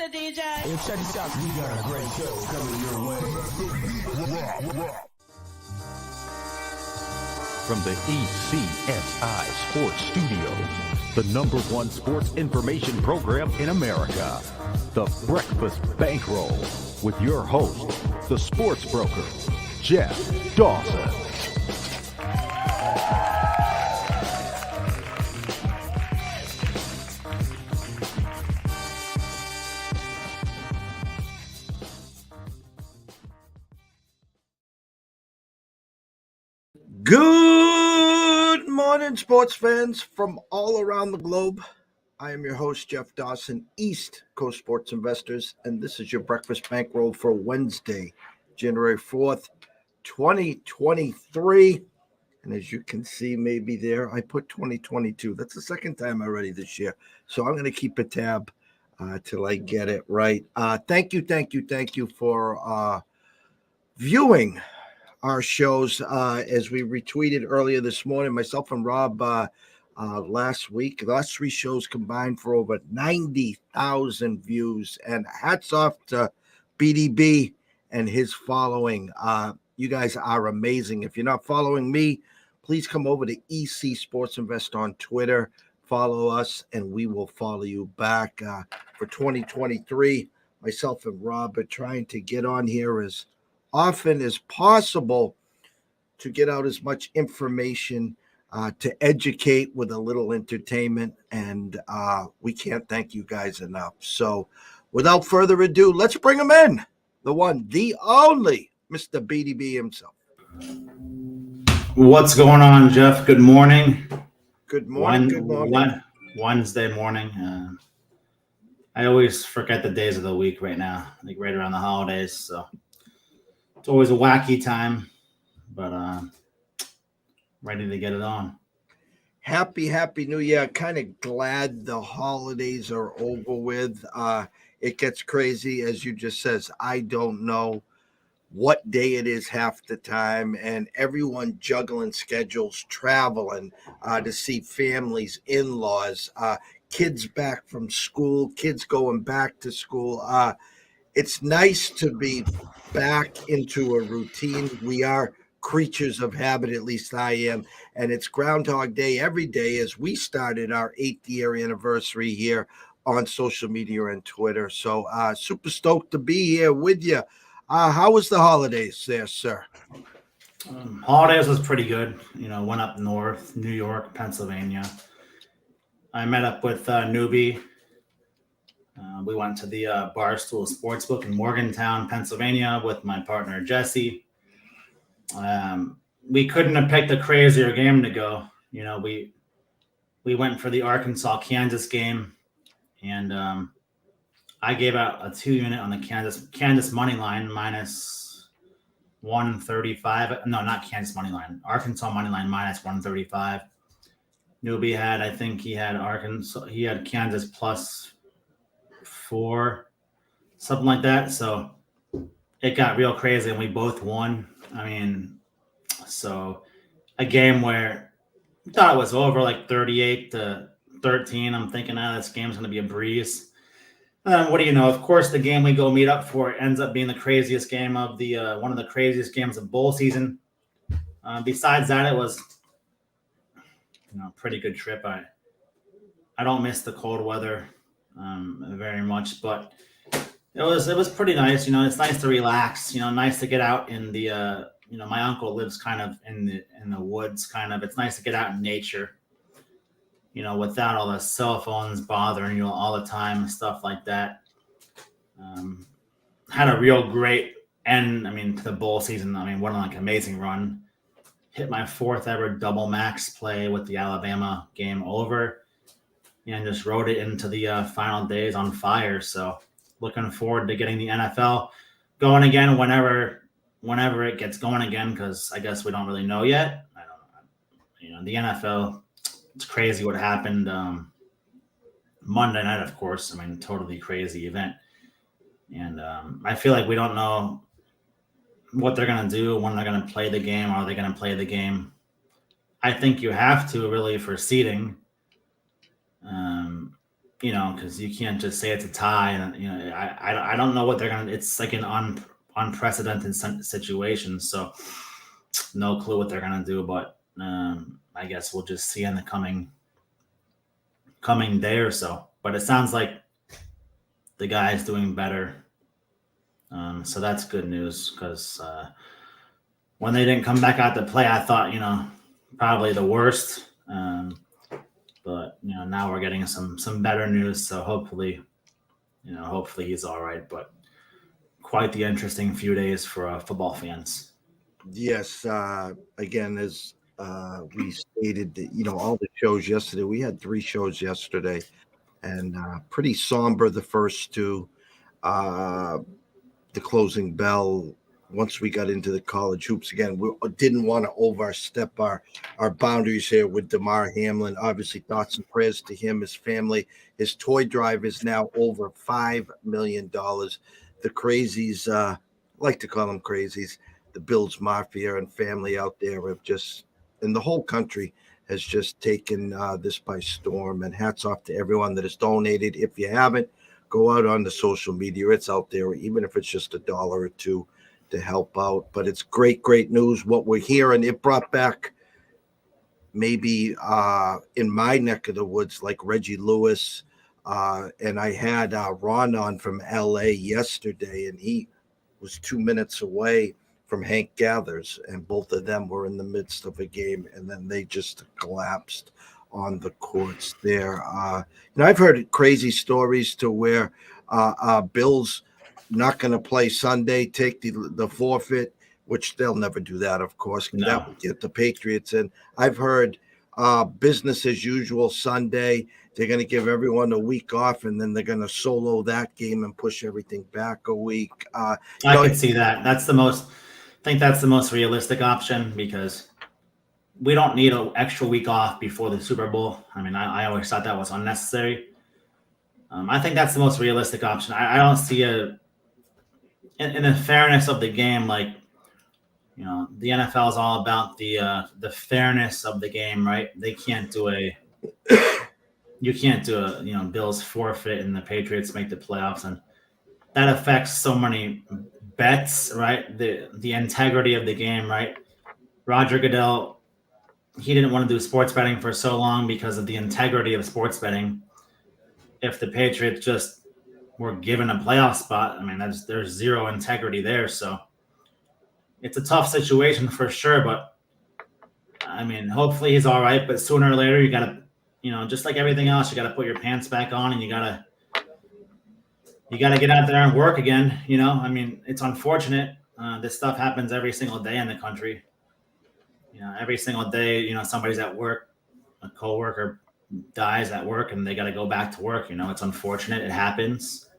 the DJ. Hey, check this out. We got a great show coming your way. From the ECSI Sports Studios, the #1 sports information program in America, the Breakfast Bankroll, with your host, the sports broker, Jeff Dawson. Good morning, sports fans from all around the globe. I am your host, Jeff Dawson, East Coast Sports Investors, and this is your Breakfast Bankroll for Wednesday, January 4th, 2023. And as you can see, maybe there, I put 2022. That's the second time already this year. So I'm going to keep a tab till I get it right. Thank you for viewing our shows as we retweeted earlier this morning. Myself and Rob last week, the last three shows combined for over 90,000 views. And hats off to BDB and his following. You guys are amazing. If you're not following me, please come over to EC Sports Invest on Twitter. Follow us, and we will follow you back. For 2023, myself and Rob are trying to get on here as often as possible to get out as much information to educate with a little entertainment, and we can't thank you guys enough. So without further ado, let's bring him in, the one, the only, Mr. BDB himself. What's going on, Jeff? Good morning. Good morning. Wednesday morning. I always forget the days of the week right now, like right around the holidays, so it's always a wacky time, but ready to get it on. Happy New Year. Kind of glad the holidays are over with. It gets crazy, as you just says. I don't know what day it is half the time, and everyone juggling schedules, traveling to see families, in-laws, kids back from school, kids going back to school. It's nice to be back into a routine. We are creatures of habit, at least I am, and it's Groundhog Day every day as we started our 8th year anniversary here on social media and Twitter. So super stoked to be here with you. How was the holidays there, sir? Holidays was pretty good. Went up north, New York, Pennsylvania. I met up with Newbie. We went to the Barstool Sportsbook in Morgantown, Pennsylvania with my partner, Jesse. We couldn't have picked a crazier game to go. We went for the Arkansas-Kansas game, and I gave out a 2-unit on the Kansas money line minus 135. No, not Kansas money line. Arkansas money line minus 135. Newbie had, I think he had Kansas plus 4, something like that. So it got real crazy, and we both won. So a game where we thought it was over, like 38-13. I'm thinking, this game's going to be a breeze. What do you know? Of course, the game we go meet up for ends up being the craziest game of the one of the craziest games of bowl season. Besides that, it was a pretty good trip. I don't miss the cold weather very much, but it was pretty nice. It's nice to relax. Nice to get out in the my uncle lives kind of in the woods. Kind of, it's nice to get out in nature. Without all the cell phones bothering you all the time and stuff like that. Had a real great end, to the bowl season. What an amazing run. Hit my 4th ever double max play with the Alabama game over, and just rode it into the final days on fire. So looking forward to getting the NFL going again whenever it gets going again, because I guess we don't really know yet. I don't know. The NFL, it's crazy what happened Monday night, of course. Totally crazy event. And I feel like we don't know what they're going to do, when they're going to play the game. Are they going to play the game? I think you have to, really, for seeding. because you can't just say it's a tie. And I don't know what they're gonna. It's like an unprecedented situation, so no clue what they're gonna do. But I guess we'll just see in the coming day or so. But it sounds like the guy's doing better, so that's good news. Because when they didn't come back out to play, I thought probably the worst. But now we're getting some better news. So hopefully he's all right. But quite the interesting few days for football fans. Yes. Again, as we stated, that, all the shows yesterday, we had 3 shows yesterday, and pretty somber the first 2. The closing bell. Once we got into the college hoops again, we didn't want to overstep our boundaries here with Damar Hamlin. Obviously, thoughts and prayers to him, his family. His toy drive is now over $5 million. The crazies, I like to call them crazies, the Bills Mafia and family out there have just, and the whole country has just taken this by storm. And hats off to everyone that has donated. If you haven't, go out on the social media. It's out there, even if it's just $1 or $2 to help out. But it's great news. What we're hearing, it brought back maybe in my neck of the woods, like Reggie Lewis. And I had Ron on from LA yesterday, and he was 2 minutes away from Hank Gathers, and both of them were in the midst of a game, and then they just collapsed on the courts there. I've heard crazy stories to where Bills not going to play Sunday, take the forfeit, which they'll never do that, of course. No. That would get the Patriots in. I've heard business as usual Sunday. They're going to give everyone a week off, and then they're going to solo that game and push everything back a week. I can see that. I think that's the most realistic option, because we don't need an extra week off before the Super Bowl. I mean, I always thought that was unnecessary. I think that's the most realistic option. I don't see in the fairness of the game, like, the NFL is all about the fairness of the game, right? You can't do a Bills forfeit and the Patriots make the playoffs, and that affects so many bets, right? The integrity of the game, right? Roger Goodell, he didn't want to do sports betting for so long because of the integrity of sports betting. If the Patriots just were given a playoff spot, I mean, there's zero integrity there. So it's a tough situation for sure. But I mean, hopefully he's all right. But sooner or later, you got to, just like everything else, you got to put your pants back on, and you got to get out there and work again. I mean, it's unfortunate. This stuff happens every single day in the country. Every single day, somebody's at work, a coworker dies at work, and they got to go back to work. It's unfortunate. It happens.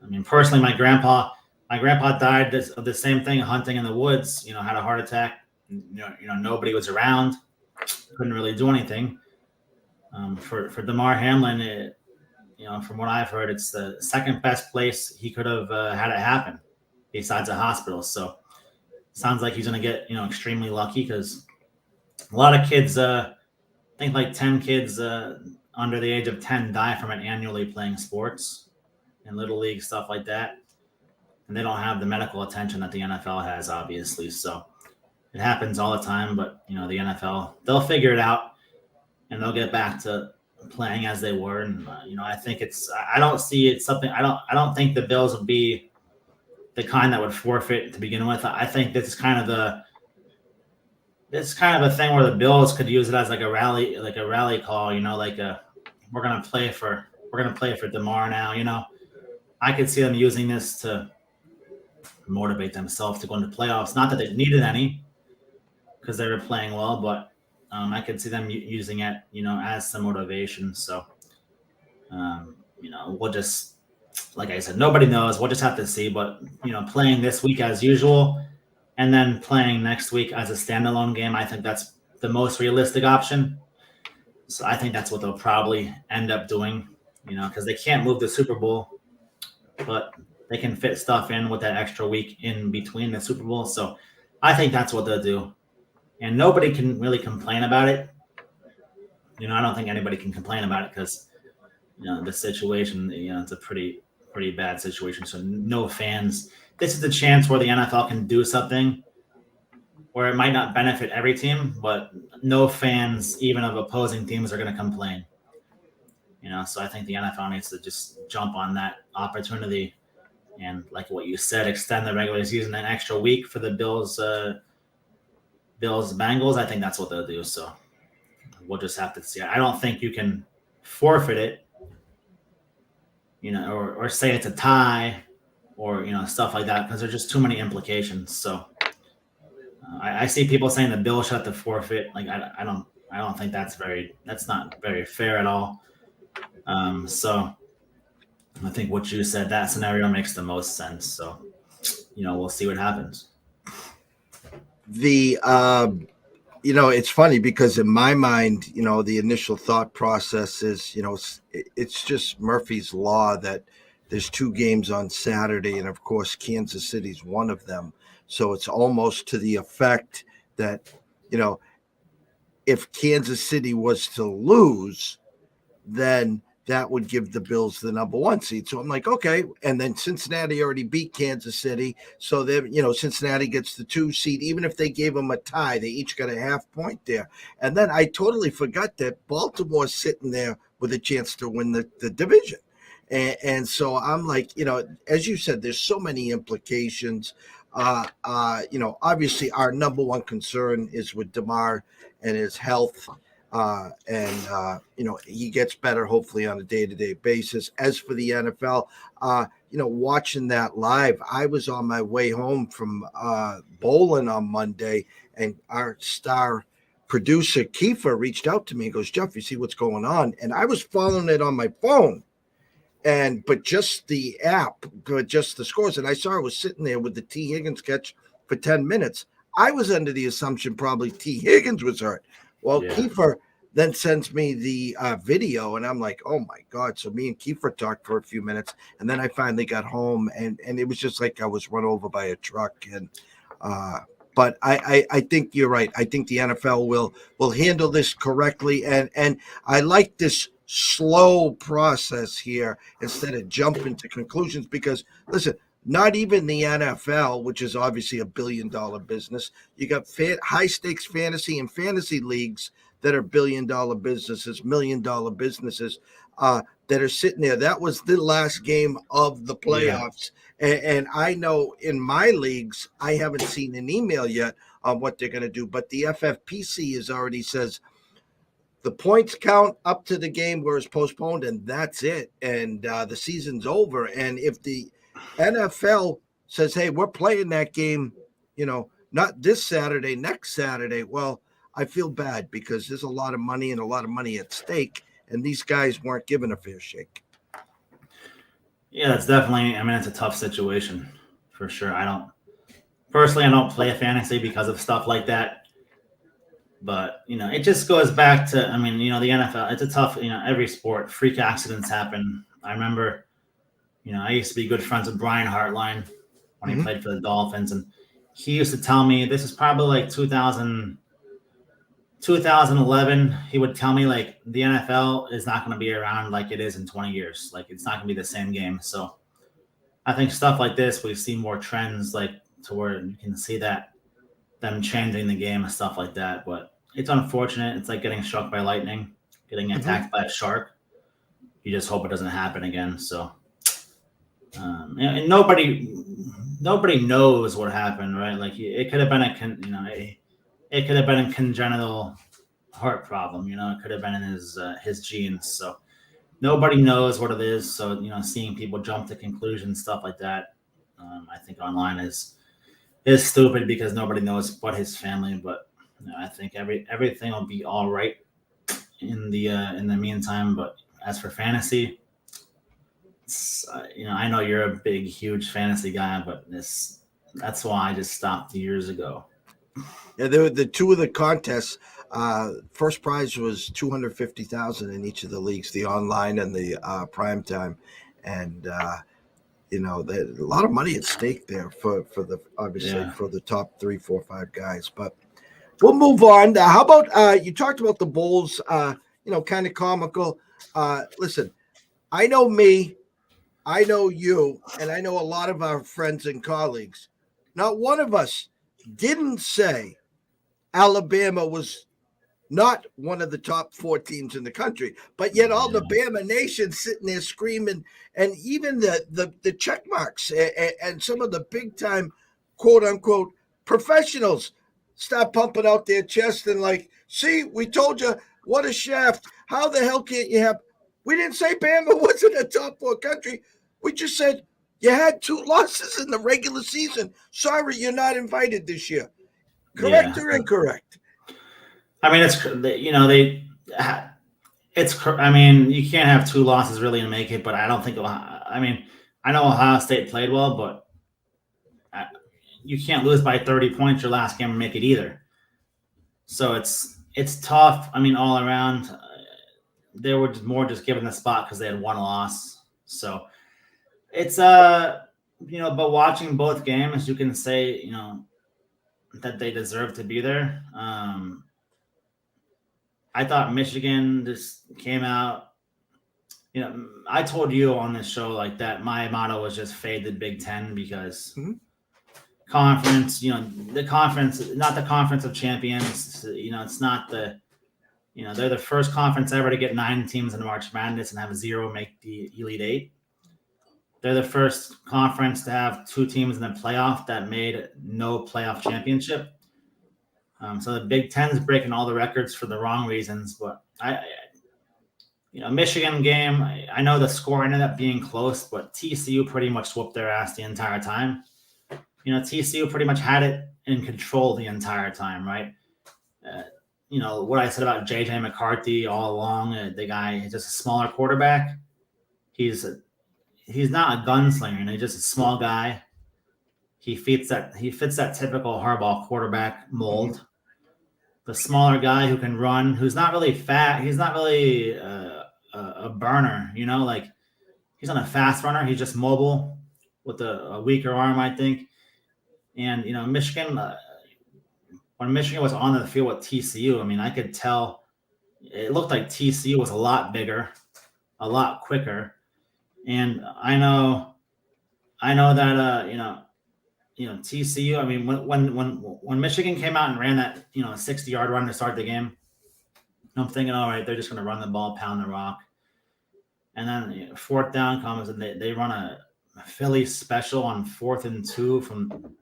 I mean, personally, my grandpa died of the same thing, hunting in the woods. Had a heart attack. Nobody was around. Couldn't really do anything. For Damar Hamlin, from what I've heard, it's the second best place he could have had it happen, besides a hospital. So sounds like he's going to get, extremely lucky, because a lot of kids, I think like 10 kids under the age of 10 die from it annually playing sports in Little League, stuff like that. And they don't have the medical attention that the NFL has, obviously. So it happens all the time, but, the NFL, they'll figure it out, and they'll get back to playing as they were. And, I think I don't see it something, I don't think the Bills would be the kind that would forfeit to begin with. I think this is kind of a thing where the Bills could use it as like a rally call, we're going to play for Damar now, I could see them using this to motivate themselves to go into playoffs. Not that they needed any, because they were playing well, but I could see them using it, as some motivation. So, we'll just, like I said, nobody knows. We'll just have to see. But, playing this week as usual, and then playing next week as a standalone game, I think that's the most realistic option. So I think that's what they'll probably end up doing, because they can't move the Super Bowl, but they can fit stuff in with that extra week in between the Super Bowl. So I think that's what they'll do. And nobody can really complain about it. I don't think anybody can complain about it, because the situation, it's a pretty bad situation. So no fans. This is the chance where the NFL can do something where it might not benefit every team, but no fans, even of opposing teams, are going to complain. So I think the NFL needs to just jump on that opportunity and, like what you said, extend the regular season an extra week for the Bills Bengals. I think that's what they'll do. So we'll just have to see. I don't think you can forfeit it, or say it's a tie, or stuff like that, because there's just too many implications. So I see people saying the Bills should have to forfeit. Like I don't think that's not very fair at all. So I think what you said, that scenario makes the most sense. So we'll see what happens. It's funny because in my mind, the initial thought process is, it's just Murphy's Law that there's 2 games on Saturday. And of course, Kansas City's one of them. So it's almost to the effect that, if Kansas City was to lose, then that would give the Bills the number 1 seed. So I'm like, okay. And then Cincinnati already beat Kansas City. So then, Cincinnati gets the 2 seed. Even if they gave them a tie, they each got a half point there. And then I totally forgot that Baltimore's sitting there with a chance to win the division. And so I'm like, as you said, there's so many implications. Obviously our number 1 concern is with DeMar and his health. He gets better hopefully on a day-to-day basis. As for the NFL, watching that live, I was on my way home from bowling on Monday, and our star producer Kiefer reached out to me and goes, "Jeff, you see what's going on?" And I was following it on my phone, but just the app, just the scores. And I saw I was sitting there with the T. Higgins catch for 10 minutes. I was under the assumption probably T. Higgins was hurt. Well, yeah. Kiefer then sends me the video, and I'm like, oh, my God. So me and Kiefer talked for a few minutes, and then I finally got home, and it was just like I was run over by a truck. But I think you're right. I think the NFL will handle this correctly, and I like this slow process here instead of jumping to conclusions because, listen, not even the NFL, which is obviously a $1 billion business. You got high-stakes fantasy and fantasy leagues that are $1 billion businesses, $1 million businesses that are sitting there. That was the last game of the playoffs. Yeah. And I know in my leagues, I haven't seen an email yet on what they're going to do, but the FFPC has already says the points count up to the game where it's postponed, and that's it. And the season's over. And if the NFL says, hey, we're playing that game, not this Saturday, next Saturday. Well, I feel bad because there's a lot of money and a lot of money at stake, and these guys weren't given a fair shake. Yeah, that's definitely, it's a tough situation for sure. I don't play fantasy because of stuff like that. But, it just goes back to, the NFL, it's a tough, every sport, freak accidents happen. I remember, I used to be good friends with Brian Hartline when he played for the Dolphins. And he used to tell me, this is probably like 2011, he would tell me like the NFL is not going to be around like it is in 20 years. Like it's not going to be the same game. So I think stuff like this, we see more trends like to where you can see that them changing the game and stuff like that. But it's unfortunate. It's like getting struck by lightning, getting attacked by a shark. You just hope it doesn't happen again. So, and nobody knows what happened, right? Like it could have been it could have been a congenital heart problem. It could have been in his genes. So nobody knows what it is. So seeing people jump to conclusions, stuff like that, I think online is stupid because nobody knows but his family. But I think everything will be all right in the meantime. But as for fantasy, I know you're a big, huge fantasy guy, but that's why I just stopped years ago. Yeah, there were the two of the contests. First prize was $250,000 in each of the leagues, the online and the prime time, and a lot of money at stake there for the obviously for the top 3, 4, 5 guys. But we'll move on. How about you talked about the Bulls? Kind of comical. Listen, I know me, I know you, and I know a lot of our friends and colleagues. Not one of us didn't say Alabama was not one of the top 4 teams in the country, but yet all the Bama Nation sitting there screaming, and even the check marks and some of the big time quote unquote professionals start pumping out their chest and like, see, we told you, what a shaft. How the hell can't you have? We didn't say Bama wasn't a top 4 country. We just said you had 2 losses in the regular season. Sorry, you're not invited this year. Correct or incorrect? I mean, I mean, you can't have 2 losses really to make it, but I don't think, I mean, I know Ohio State played well, but you can't lose by 30 points your last game and make it either. So it's tough. I mean, all around, they were just given the spot because they had 1 loss. So it's, but watching both games, you can say, that they deserve to be there. I thought Michigan just came out. I told you on this show like that my motto was just fade the Big Ten because conference, the conference, not the conference of champions. It's not they're the first conference ever to get 9 teams in March Madness and have 0 make the Elite 8. They're the first conference to have 2 teams in the playoff that made no playoff championship. So the Big Ten's breaking all the records for the wrong reasons. But Michigan game, I know the score ended up being close, but TCU pretty much whooped their ass the entire time. TCU pretty much had it in control the entire time, right? What I said about JJ McCarthy all along, the guy is just a smaller quarterback. He's not a gunslinger, he's just a small guy. He fits that typical Harbaugh quarterback mold. The smaller guy who can run, who's not really fat. He's not really a burner, like he's not a fast runner. He's just mobile with a weaker arm, I think. And, Michigan, when Michigan was on the field with TCU, I mean, I could tell it looked like TCU was a lot bigger, a lot quicker. And I know that, TCU, I mean, when Michigan came out and ran that, 60-yard run to start the game, I'm thinking, all right, they're just going to run the ball, pound the rock. And then 4th down comes and they run a Philly special on 4th and 2 from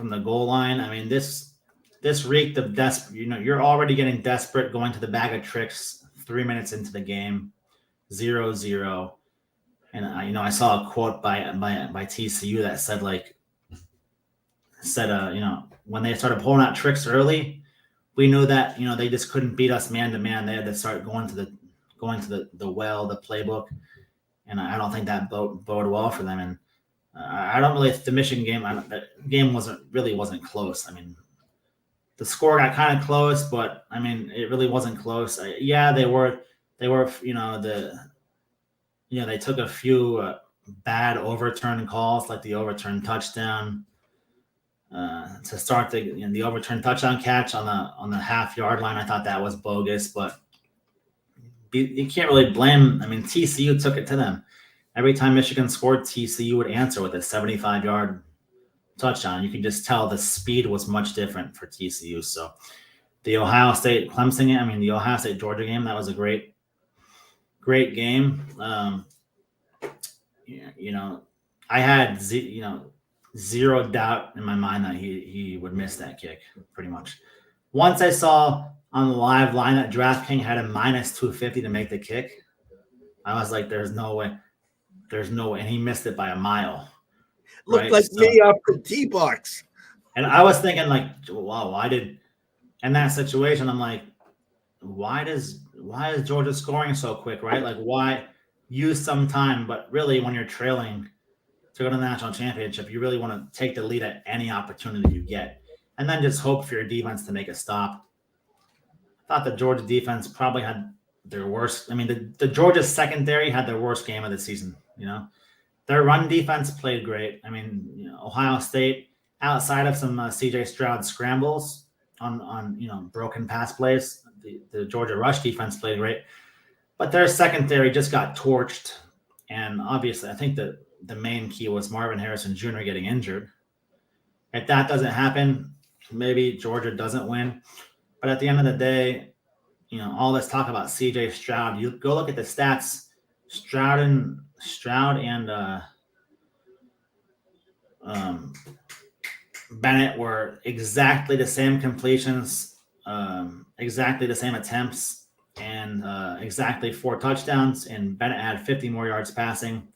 the goal line. I mean, this reeked of desperate. You're already getting desperate going to the bag of tricks 3 minutes into the game, 0-0. And I saw a quote by TCU that said when they started pulling out tricks early, we knew that they just couldn't beat us man to man. They had to start going to the playbook, and I don't think that bode well for them. And I don't really the Michigan game. The game wasn't close. I mean, the score got kind of close, but I mean it really wasn't close. They were they took a few bad overturned calls, like the overturned touchdown. To start the overturned touchdown catch on the half-yard line, I thought that was bogus, but you can't really blame. I mean, TCU took it to them. Every time Michigan scored, TCU would answer with a 75-yard touchdown. You can just tell the speed was much different for TCU. So the Ohio State Clemson game, I mean, the Ohio State Georgia game, that was a great game. I had zero doubt in my mind that he would miss that kick pretty much. Once I saw on the live line that DraftKings had a -250 to make the kick, I was like, there's no way. And he missed it by a mile. Looked like me off the T-box. And I was thinking like, wow, in that situation, I'm like, why is Georgia scoring so quick, right? Like, why use some time? But really, when you're trailing to go to the national championship, you really want to take the lead at any opportunity you get, and then just hope for your defense to make a stop. I thought the Georgia defense probably had their worst. I mean, the Georgia secondary had their worst game of the season. Their run defense played great. I mean, Ohio State, outside of some CJ Stroud scrambles on broken pass plays, the Georgia rush defense played great. But their secondary just got torched. And obviously, I think that the main key was Marvin Harrison Jr. getting injured. If that doesn't happen, maybe Georgia doesn't win. But at the end of the day, all this talk about CJ Stroud, you go look at the stats. Stroud and Bennett were exactly the same completions, exactly the same attempts, and exactly 4 touchdowns. And Bennett had 50 more yards passing.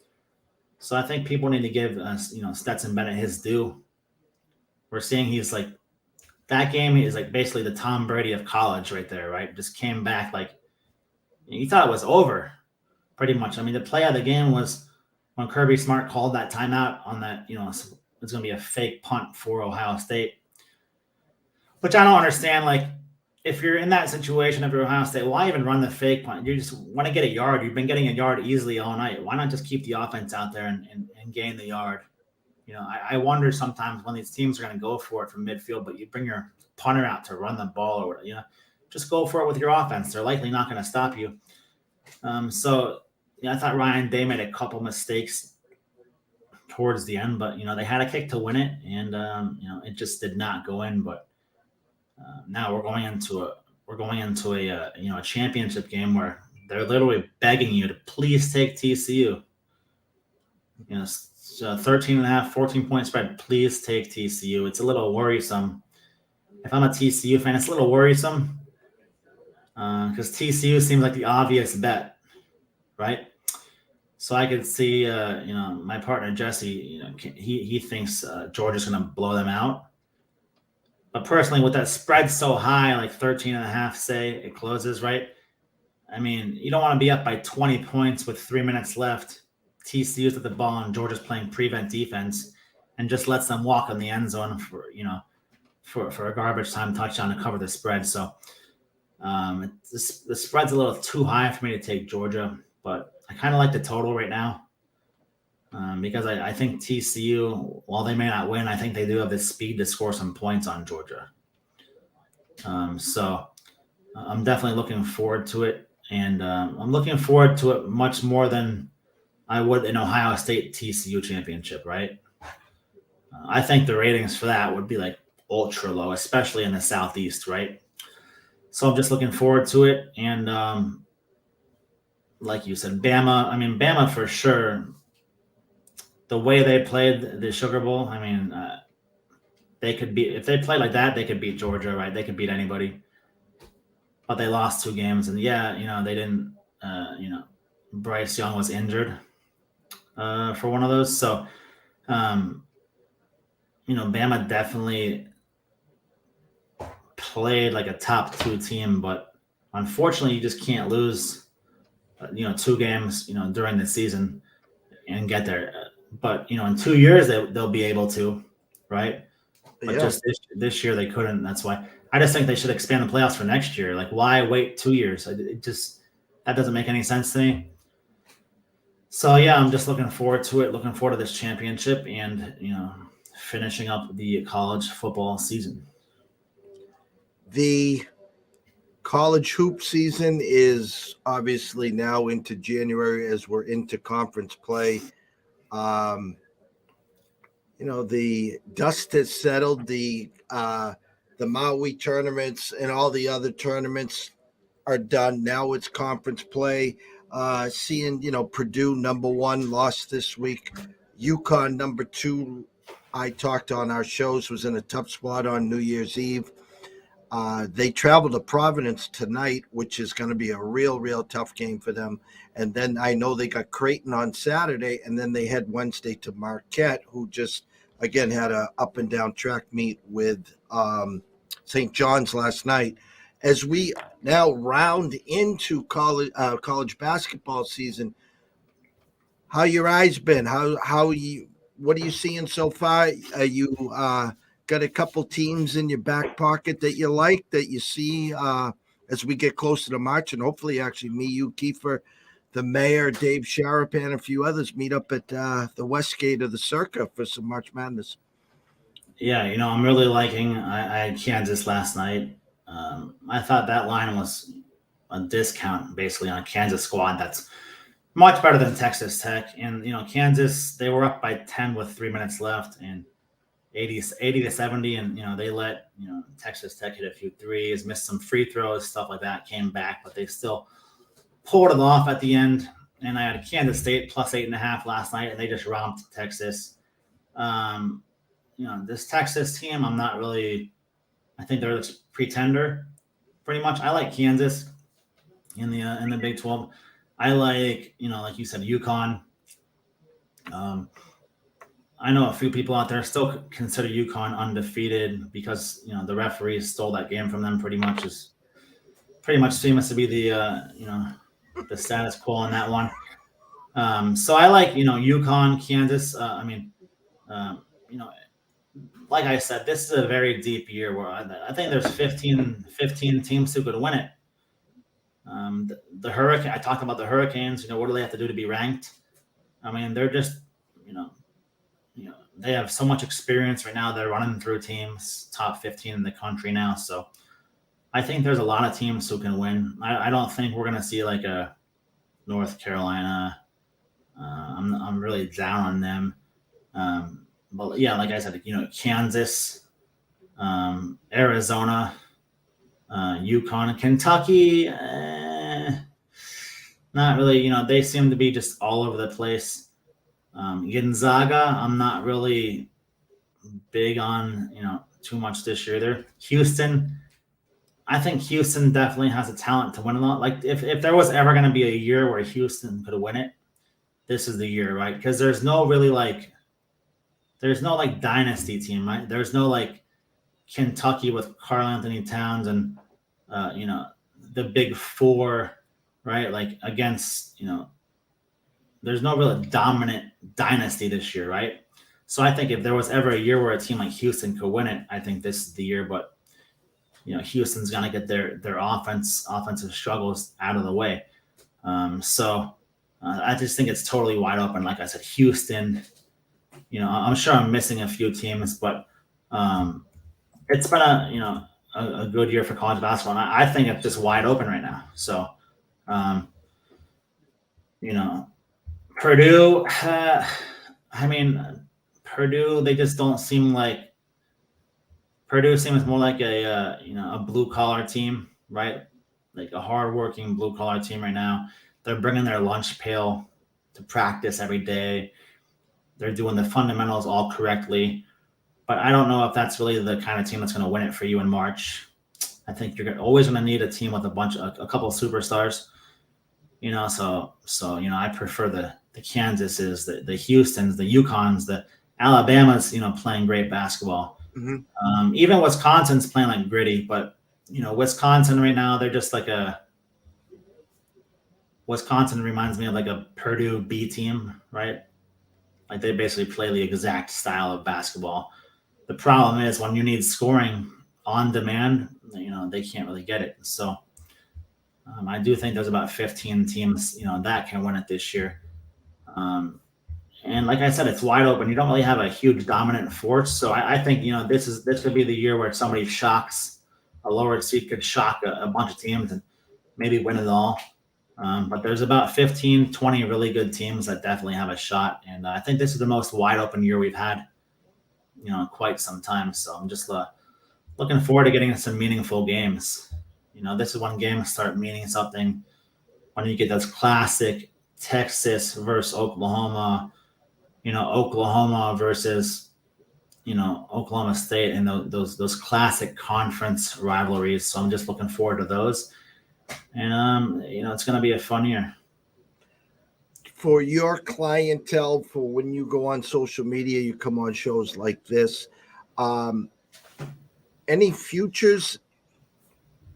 So I think people need to give Stetson Bennett his due. We're seeing he's like, that game is like basically the Tom Brady of college right there, right? Just came back like you thought it was over, pretty much. I mean, the play of the game was when Kirby Smart called that timeout on that, it's going to be a fake punt for Ohio State, which I don't understand. Like, if you're in that situation, if you're Ohio State, why even run the fake punt? You just want to get a yard. You've been getting a yard easily all night. Why not just keep the offense out there and gain the yard? I wonder sometimes when these teams are going to go for it from midfield, but you bring your punter out to run the ball or whatever, just go for it with your offense. They're likely not going to stop you. So I thought Ryan Day made a couple mistakes towards the end, but they had a kick to win it, and it just did not go in. But now we're going into a championship game where they're literally begging you to please take TCU. 13.5, 14-point spread. Please take TCU. It's a little worrisome. If I'm a TCU fan, it's a little worrisome because TCU seems like the obvious bet, right? So I could see, my partner Jesse, he thinks Georgia's going to blow them out. But personally, with that spread so high, like 13.5, say it closes, right? I mean, you don't want to be up by 20 points with 3 minutes left. TCU's at the ball and Georgia's playing prevent defense and just lets them walk in the end zone for a garbage time touchdown to cover the spread. So the spread's a little too high for me to take Georgia, but I kind of like the total right now because I think TCU, while they may not win, I think they do have the speed to score some points on Georgia. So I'm definitely looking forward to it, and I'm looking forward to it much more than I would an Ohio State TCU championship, right? I think the ratings for that would be like ultra low, especially in the Southeast, right? So I'm just looking forward to it. And like you said, Bama for sure. The way they played the Sugar Bowl, they could beat, if they play like that, they could beat Georgia, right? They could beat anybody. But they lost 2 games, and they didn't. Bryce Young was injured for one of those, so Bama definitely played like a top 2 team, but unfortunately, you just can't lose, 2 games, during the season and get there. But in 2 years they'll be able to, right? But just this year they couldn't. That's why I just think they should expand the playoffs for next year. Like, why wait 2 years? That doesn't make any sense to me. So I'm just looking forward to it. Looking forward to this championship and finishing up the college football season. The college hoop season is obviously now into January as we're into conference play. The dust has settled. The Maui tournaments and all the other tournaments are done. Now it's conference play. Seeing, Purdue #1 lost this week. UConn #2, I talked on our shows, was in a tough spot on New Year's Eve. They travel to Providence tonight, which is going to be a real tough game for them. And then I know they got Creighton on Saturday, and then they head Wednesday to Marquette, who just, again, had a up and down track meet with St. John's last night. As we now round into college basketball season, how your eyes been? What are you seeing so far? Are you got a couple teams in your back pocket that you like, that you see as we get closer to March, and hopefully actually me, you, Kiefer, the mayor, Dave Sharapan, a few others meet up at the Westgate of the Circa for some March Madness. Yeah, I'm really liking I had Kansas last night. I thought that line was a discount basically on a Kansas squad that's much better than Texas Tech. And, Kansas, they were up by 10 with 3 minutes left and 80 to 70. And, they let, Texas Tech hit a few threes, missed some free throws, stuff like that, came back, but they still pulled it off at the end. And I had Kansas State plus 8.5 last night, and they just romped Texas. This Texas team, I think they're a pretender pretty much. I like Kansas in the Big 12. I like, like you said, UConn. I know a few people out there still consider UConn undefeated because, the referees stole that game from them pretty much seems to be the status quo on that one. So I like, UConn, Kansas. Like I said, this is a very deep year where I think there's 15 teams who could win it. The Hurricane, I talked about the Hurricanes. What do they have to do to be ranked? They're just, they have so much experience right now. They're running through teams, top 15 in the country now. So I think there's a lot of teams who can win. I don't think we're going to see like a North Carolina. I'm really down on them. But yeah, like I said, Kansas, Arizona, UConn, Kentucky, not really. They seem to be just all over the place. Gonzaga, I'm not really big on, too much this year. There, Houston, I think Houston definitely has a talent to win a lot. Like if there was ever going to be a year where Houston could win it, this is the year, right? Because there's no dynasty team, right? There's no Kentucky with Karl Anthony Towns and the Big Four, right? Against there's no real dominant dynasty this year, right? So I think if there was ever a year where a team like Houston could win it, I think this is the year. But Houston's gonna get their offensive struggles out of the way. I just think it's totally wide open. Like I said, Houston. I'm sure I'm missing a few teams, but it's been a good year for college basketball. And I think it's just wide open right now. So, Purdue, Purdue, they just don't seem like Purdue seems more like a blue collar team, right? Like a hardworking blue collar team right now. They're bringing their lunch pail to practice every day. They're doing the fundamentals all correctly, but I don't know if that's really the kind of team that's going to win it for you in March. I think you're always going to need a team with a couple of superstars, So I prefer the Kansases, the Houstons, the UConns, the Alabamas, playing great basketball. Mm-hmm. Even Wisconsin's playing like gritty, but Wisconsin right now they're just Wisconsin reminds me of like a Purdue B team, right? Like they basically play the exact style of basketball. The problem is when you need scoring on demand, they can't really get it. So I do think there's about 15 teams, that can win it this year. And like I said, it's wide open. You don't really have a huge dominant force. So I think, this could be the year where somebody shocks a lower seed, could shock a bunch of teams and maybe win it all. But there's about 15, 20 really good teams that definitely have a shot. And I think this is the most wide open year we've had, quite some time. So I'm just looking forward to getting some meaningful games. This is when games start meaning something. When you get those classic Texas versus Oklahoma, Oklahoma versus, Oklahoma State and those classic conference rivalries. So I'm just looking forward to those. And, it's going to be a fun year. For your clientele, for when you go on social media, you come on shows like this, any futures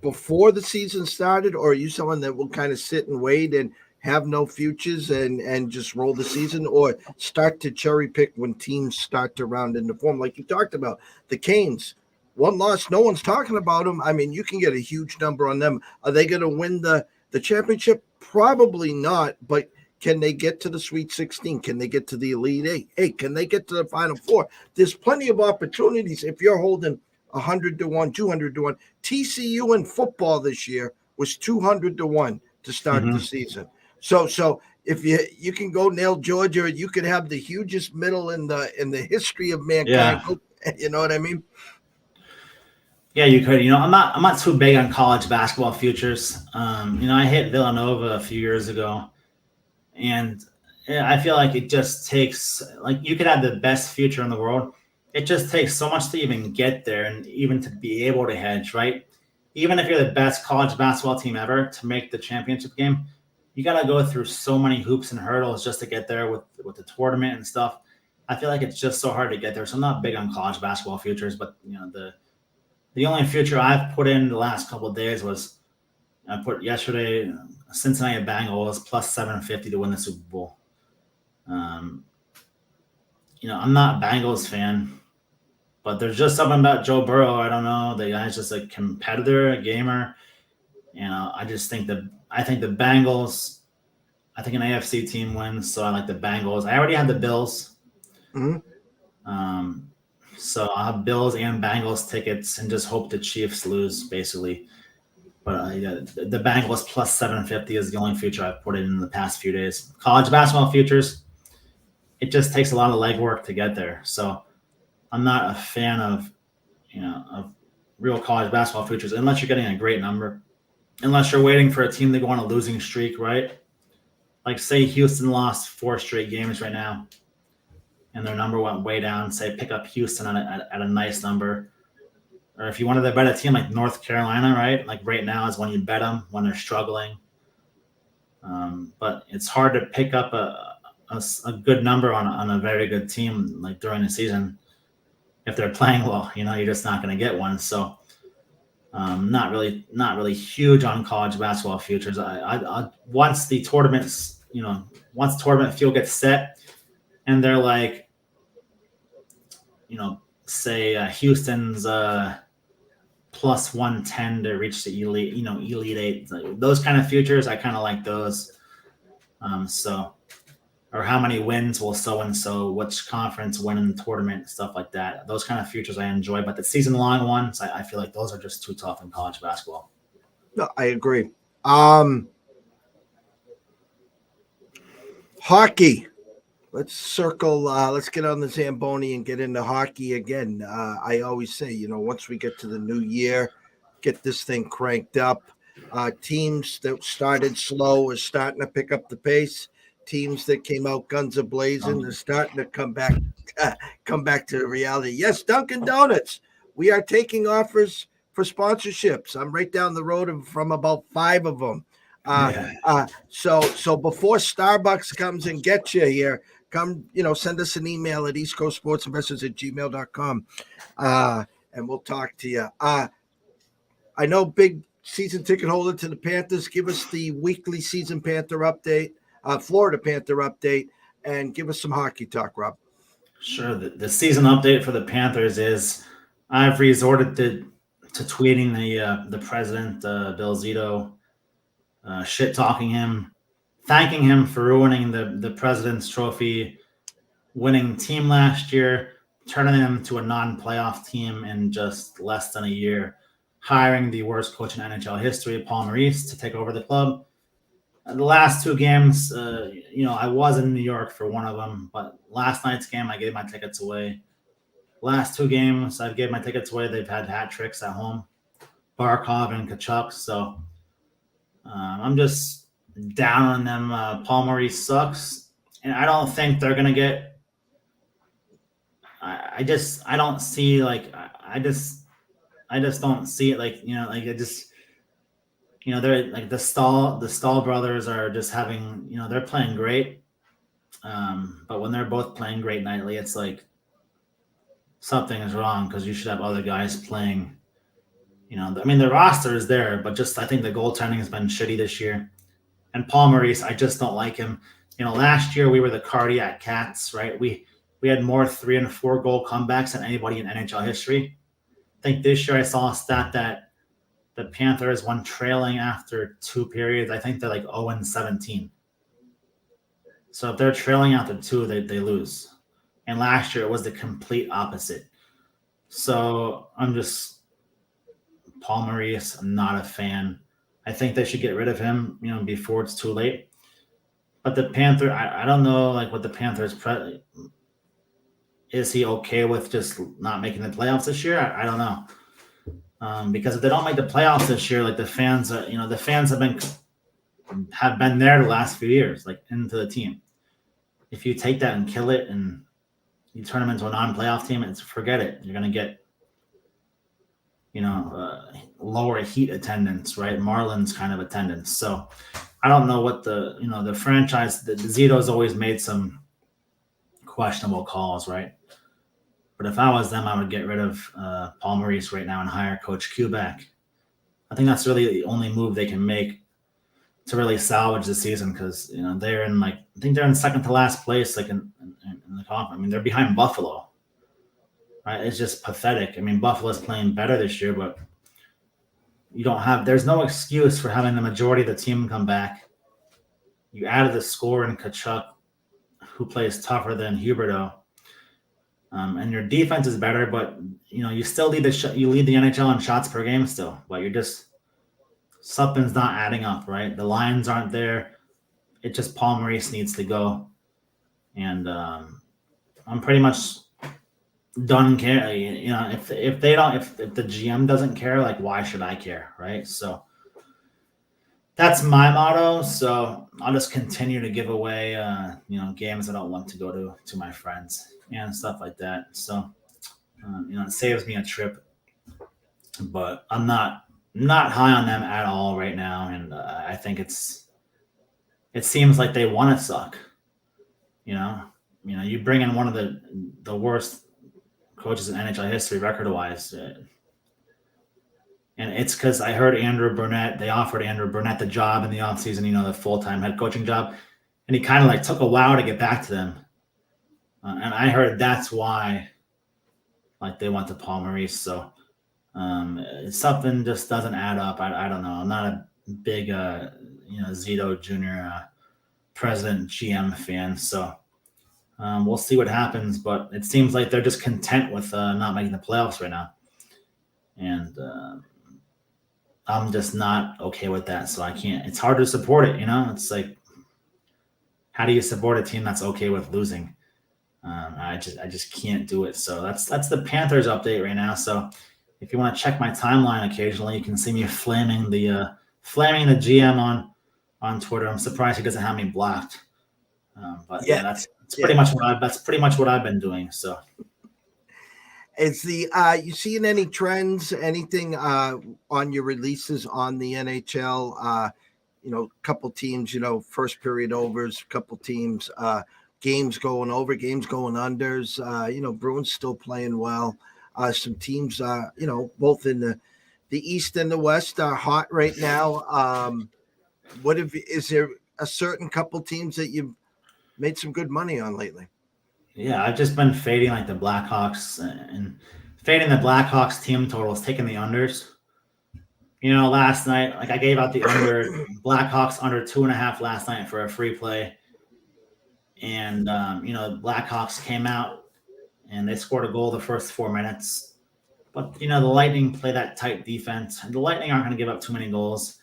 before the season started, or are you someone that will kind of sit and wait and have no futures and just roll the season, or start to cherry pick when teams start to round into form? Like you talked about, the Canes, one loss, no one's talking about them. You can get a huge number on them. Are they going to win the championship? Probably not, but can they get to the Sweet 16? Can they get to the Elite Eight? Hey, can they get to the Final Four? There's plenty of opportunities if you're holding 100-1, 200-1. TCU in football this year was 200-1 to start the Mhm. season. So if you can go nail Georgia, you could have the hugest middle in the history of mankind. Yeah. You know what I mean? Yeah, you could. I'm not too big on college basketball futures. I hit Villanova a few years ago, and I feel like it just takes like you could have the best future in the world. It just takes so much to even get there and even to be able to hedge, right? Even if you're the best college basketball team ever to make the championship game, you got to go through so many hoops and hurdles just to get there with the tournament and stuff. I feel like it's just so hard to get there. So I'm not big on college basketball futures, but the only future I've put in the last couple of days was I put yesterday Cincinnati Bengals plus 750 to win the Super Bowl. Um, I'm not a Bengals fan, but there's just something about Joe Burrow. I don't know. The guy's just a competitor, a gamer. I think the Bengals. I think an AFC team wins, so I like the Bengals. I already have the Bills. Mm-hmm. So I'll have Bills and Bengals tickets and just hope the Chiefs lose, basically. But yeah, the Bengals plus 750 is the only future I've put in the past few days. College basketball futures, it just takes a lot of legwork to get there. So I'm not a fan of real college basketball futures unless you're getting a great number. Unless you're waiting for a team to go on a losing streak, right? Like say Houston lost 4 straight games right now, and their number went way down. Say pick up Houston at a nice number. Or if you wanted to bet a team like North Carolina, right? Like right now is when you bet them when they're struggling. But it's hard to pick up a good number on a very good team like during the season. If they're playing well, you're just not going to get one. So not really huge on college basketball futures. I once the tournaments, once tournament field gets set and they're like, say Houston's plus 110 to reach the elite eight. Like, those kind of futures, I kind of like those. Or how many wins will so and so, which conference win in the tournament, stuff like that. Those kind of futures I enjoy, but the season long ones, I feel like those are just too tough in college basketball. No, I agree. Hockey. Let's get on the Zamboni and get into hockey again. I always say, once we get to the new year, get this thing cranked up. Teams that started slow are starting to pick up the pace. Teams that came out guns a blazing are starting to come back to the reality. Yes, Dunkin' Donuts. We are taking offers for sponsorships. I'm right down the road from about 5 of them. So before Starbucks comes and gets you here, come, send us an email at eastcoastsportsinvestors@gmail.com, and we'll talk to you. I know big season ticket holder to the Panthers. Give us the weekly season Panther update, Florida Panther update, and give us some hockey talk, Rob. Sure. The season update for the Panthers is I've resorted to tweeting the president, Bill Zito, shit talking him, thanking him for ruining the President's Trophy winning team last year, turning them to a non-playoff team in just less than a year, hiring the worst coach in NHL history, Paul Maurice, to take over the club. The last 2 games, I was in New York for one of them, but last night's game, I gave my tickets away. Last 2 games, I gave my tickets away. They've had hat tricks at home, Barkov and Kachuk. So I'm just down on them. Paul Maurice sucks, and I don't think they're gonna get. I don't see like I just don't see it like they're like the Stahl brothers are just having they're playing great, but when they're both playing great nightly, it's like something is wrong because you should have other guys playing. The roster is there, but just I think the goaltending has been shitty this year. And Paul Maurice, I just don't like him. Last year we were the cardiac cats, right? We had more 3 and 4 goal comebacks than anybody in NHL history. I think this year I saw a stat that the Panthers, when trailing after 2 periods, I think they're like 0-17. So if they're trailing after 2, they lose. And last year it was the complete opposite. So I'm just Paul Maurice. I'm not a fan. I think they should get rid of him, before it's too late. But the Panther, I don't know, like what the Panthers is he okay with just not making the playoffs this year? I don't know. Because if they don't make the playoffs this year, like the fans, the fans have been there the last few years, like into the team. If you take that and kill it and you turn them into a non-playoff team, forget it. You're gonna get, lower Heat attendance, right? Marlins kind of attendance. So I don't know what the franchise. The Zito's always made some questionable calls, right? But if I was them, I would get rid of Paul Maurice right now and hire Coach Q back. I think that's really the only move they can make to really salvage the season, because they're in I think they're in second to last place, like in the conference. I mean, they're behind Buffalo. Right? It's just pathetic. I mean, Buffalo's playing better this year, but there's no excuse for having the majority of the team come back. You added the scorer in Kachuk, who plays tougher than Huberdeau. And your defense is better, but you still lead you lead the NHL in shots per game still, but something's not adding up, right? The lines aren't there. It just Paul Maurice needs to go, and I'm pretty much done care. If the GM doesn't care, like why should I care, right? So that's my motto. So I'll just continue to give away, games I don't want to go to my friends and stuff like that. So, it saves me a trip, but I'm not high on them at all right now. And I think it seems like they want to suck. You bring in one of the worst coaches in NHL history record-wise. And it's because I heard they offered Andrew Burnett the job in the offseason, the full-time head coaching job. And he kind of took a while to get back to them. And I heard that's why, they went to Paul Maurice. So something just doesn't add up. I don't know. I'm not a big, Zito Jr. President GM fan. So we'll see what happens. But it seems like they're just content with not making the playoffs right now. And I'm just not okay with that. So I can't. It's hard to support it. It's like, how do you support a team that's okay with losing? I just can't do it. So that's the Panthers update right now. So if you want to check my timeline occasionally, you can see me flaming the GM on Twitter. I'm surprised he doesn't have me blocked. But yeah, that's pretty much what I've been doing. So is you seeing any trends, anything on your releases on the NHL? Couple teams, first period overs, couple teams, games going over, games going unders. Bruins still playing well. Some teams, both in the East and the West are hot right now. Is there a certain couple teams that you've made some good money on lately? Yeah, I've just been fading the Blackhawks and fading the Blackhawks team totals, taking the unders. Last night, I gave out the under Blackhawks under 2.5 last night for a free play. And, Blackhawks came out and they scored a goal the first 4 minutes. But, the Lightning play that tight defense. The Lightning aren't going to give up too many goals.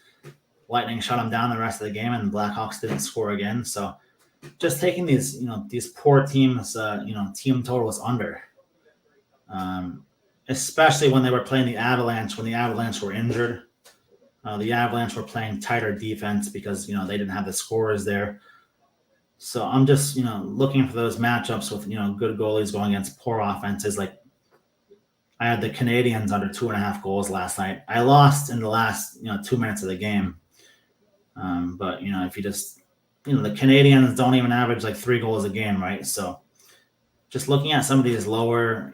Lightning shut them down the rest of the game, and the Blackhawks didn't score again. So just taking these poor teams, team totals under. Especially when they were playing the Avalanche, when the Avalanche were injured. The Avalanche were playing tighter defense because, they didn't have the scorers there. So I'm just, looking for those matchups with, good goalies going against poor offenses. I had the Canadiens under 2.5 goals last night. I lost in the last, 2 minutes of the game. But, if you just, the Canadiens don't even average 3 goals a game, right? So just looking at some of these lower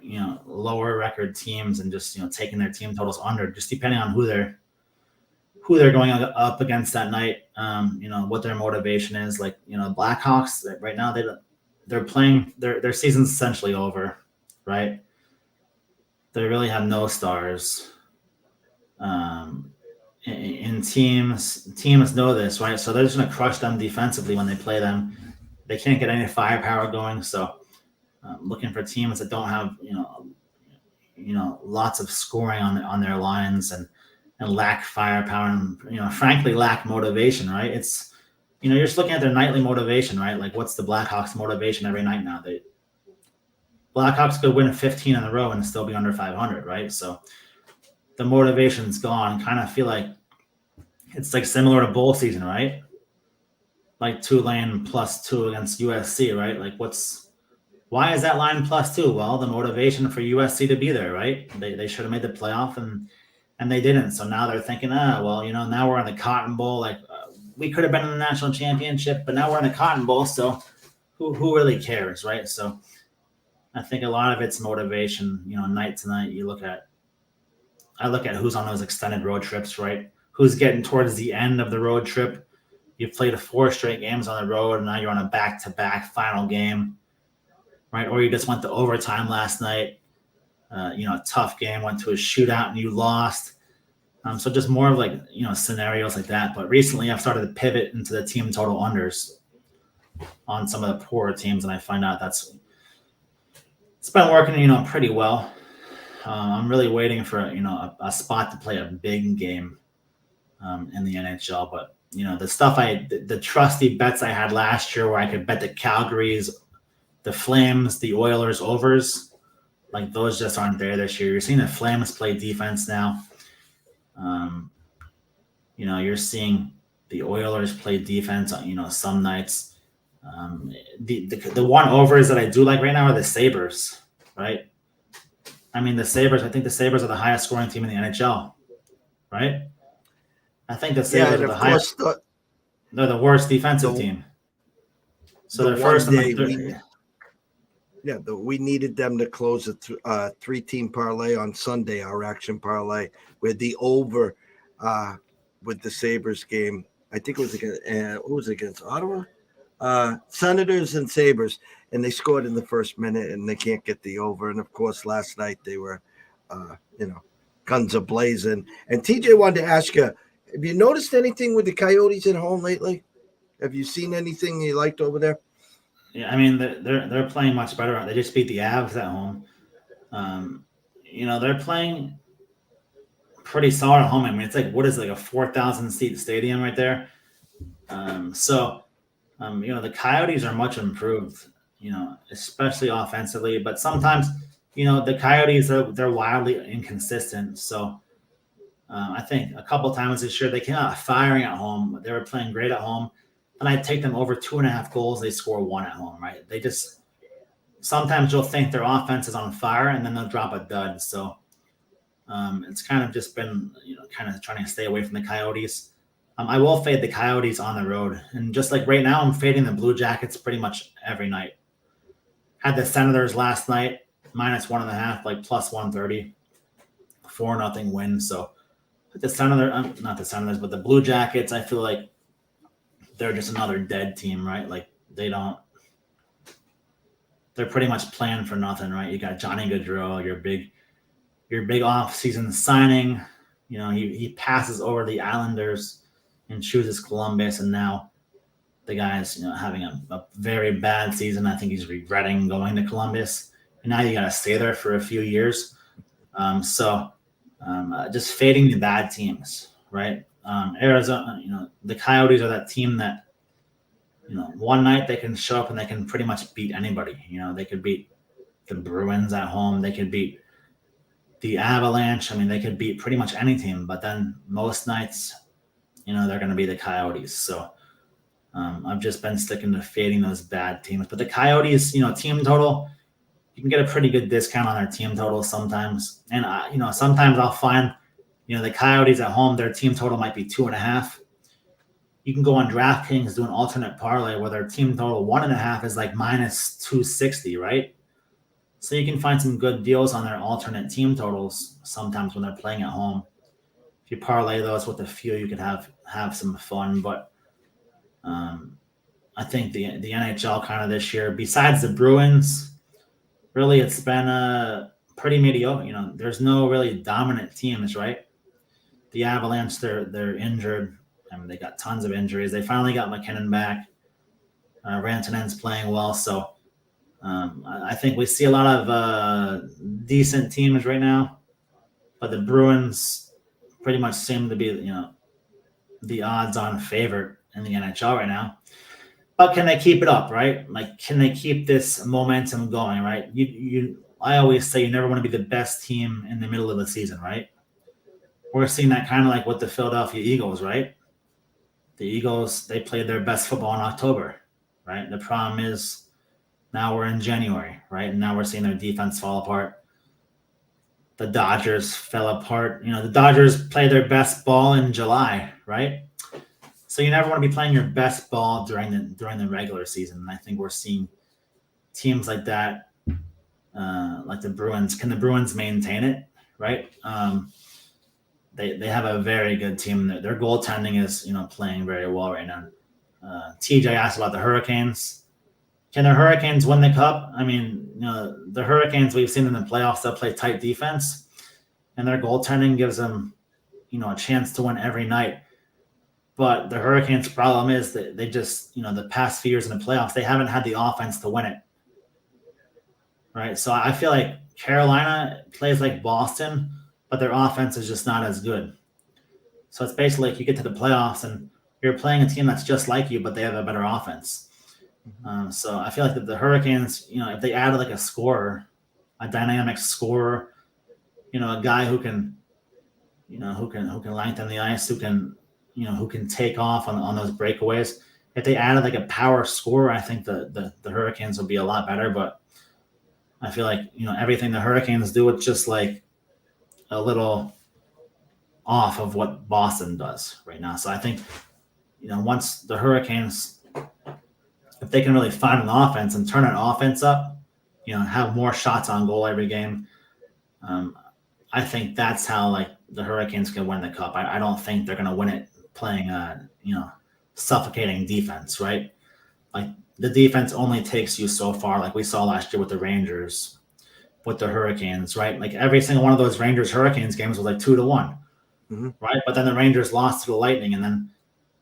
record teams and just, taking their team totals under, just depending on who they're going up against that night, what their motivation is. Blackhawks right now, they're playing, their season's essentially over, right? They really have no stars. And teams know this, right? So they're just going to crush them defensively when they play them. They can't get any firepower going. So looking for teams that don't have, lots of scoring on their lines. And and lack firepower and, frankly, lack motivation, right? It's, you're just looking at their nightly motivation, right? Like, what's the Blackhawks motivation every night now? Blackhawks could win 15 in a row and still be under 500, right? So the motivation's gone. Kind of feel like it's like similar to bowl season, right? Like Tulane +2 against USC, right? Like, why is that line +2? Well, the motivation for USC to be there, right? They should have made the playoff and they didn't. So now they're thinking, well, now we're in the Cotton Bowl. Like, we could have been in the national championship, but now we're in the Cotton Bowl. So who really cares, right? So I think a lot of it's motivation. Night to night, I look at who's on those extended road trips, right? Who's getting towards the end of the road trip. You've played 4 straight games on the road, and now you're on a back-to-back final game, right? Or you just went to overtime last night. A tough game, went to a shootout, and you lost. So just more of like, scenarios like that. But recently I've started to pivot into the team total unders on some of the poorer teams, and I find out it's been working, pretty well. I'm really waiting for, a spot to play a big game in the NHL. But, the stuff the trusty bets I had last year where I could bet the Calgary's, the Flames, the Oilers overs, like those just aren't there this year. You're seeing the Flames play defense now. You're seeing the Oilers play defense on, some nights. The one overs that I do like right now are the Sabres, right? I think the Sabres are the highest scoring team in the NHL, right? I think the Sabres are the highest. They're the worst defensive team. So they're first in the third. We needed them to close a 3-team parlay on Sunday, our action parlay, with the over with the Sabres game. I think it was against Ottawa? Senators and Sabres, and they scored in the first minute, and they can't get the over. And, of course, last night they were, guns a-blazing. And TJ wanted to ask you, have you noticed anything with the Coyotes at home lately? Have you seen anything you liked over there? Yeah, they're playing much better. They just beat the Avs at home. They're playing pretty solid at home. It's like, what is it, like a 4,000 seat stadium right there? The Coyotes are much improved, especially offensively. But sometimes, the Coyotes they're wildly inconsistent. So I think a couple times this year they came out firing at home. They were playing great at home. And I take them over 2.5 goals. They score 1 at home, right? They just sometimes you'll think their offense is on fire, and then they'll drop a dud. So it's kind of just been, kind of trying to stay away from the Coyotes. I will fade the Coyotes on the road, and just like right now, I'm fading the Blue Jackets pretty much every night. Had the Senators last night -1.5, like +130, 4-0 win. So the not the Senators, but the Blue Jackets, I feel like they're just another dead team, right? Like they're pretty much playing for nothing, right? You got Johnny Gaudreau, your big off-season signing. He passes over the Islanders and chooses Columbus, and now the guy's having a very bad season. I think he's regretting going to Columbus, and now you got to stay there for a few years. Just fading the bad teams, right? Arizona, the Coyotes are that team that, one night they can show up and they can pretty much beat anybody. They could beat the Bruins at home. They could beat the Avalanche. They could beat pretty much any team, but then most nights, they're going to be the Coyotes. So I've just been sticking to fading those bad teams. But the Coyotes, team total, you can get a pretty good discount on their team total sometimes. And, sometimes I'll find, the Coyotes at home, their team total might be 2.5. You can go on DraftKings, do an alternate parlay where their team total 1.5 is like -260, right? So you can find some good deals on their alternate team totals sometimes when they're playing at home. If you parlay those with a few, you could have some fun. But I think the NHL kind of this year, besides the Bruins, really it's been pretty mediocre. There's no really dominant teams, right? The Avalanche, they're injured. They got tons of injuries. They finally got McKinnon back. Rantanen's playing well. So I think we see a lot of decent teams right now. But the Bruins pretty much seem to be, the odds-on favorite in the NHL right now. But can they keep it up, right? Like, can they keep this momentum going, right? I always say you never want to be the best team in the middle of the season, right? We're seeing that kind of like with the Philadelphia Eagles, right? The Eagles, they played their best football in October, right? The problem is now we're in January, right? And now we're seeing their defense fall apart. The Dodgers fell apart. The Dodgers play their best ball in July, right? So you never want to be playing your best ball during the regular season. And I think we're seeing teams like that, like the Bruins. Can the Bruins maintain it, right? They have a very good team. Their goaltending is playing very well right now. TJ asked about the Hurricanes. Can the Hurricanes win the Cup? I mean, the Hurricanes we've seen in the playoffs, they'll play tight defense, and their goaltending gives them, a chance to win every night. But the Hurricanes' problem is that they just, the past few years in the playoffs, they haven't had the offense to win it. Right? So I feel like Carolina plays like Boston, but their offense is just not as good. So it's basically like you get to the playoffs and you're playing a team that's just like you, but they have a better offense. So I feel like that the Hurricanes, if they added like a scorer, a dynamic scorer, a guy who can lengthen the ice, who can take off on those breakaways. If they added like a power scorer, I think the Hurricanes would be a lot better. But I feel like, everything the Hurricanes do, it's just like a little off of what Boston does right now. So I think, once the Hurricanes, if they can really find an offense and turn an offense up, have more shots on goal every game, I think that's how like the Hurricanes can win the Cup. I don't think they're going to win it playing suffocating defense, right? Like the defense only takes you so far, like we saw last year with the Rangers, with the Hurricanes, right? Like every single one of those Rangers Hurricanes games was like 2-1, right? But then the Rangers lost to the Lightning, and then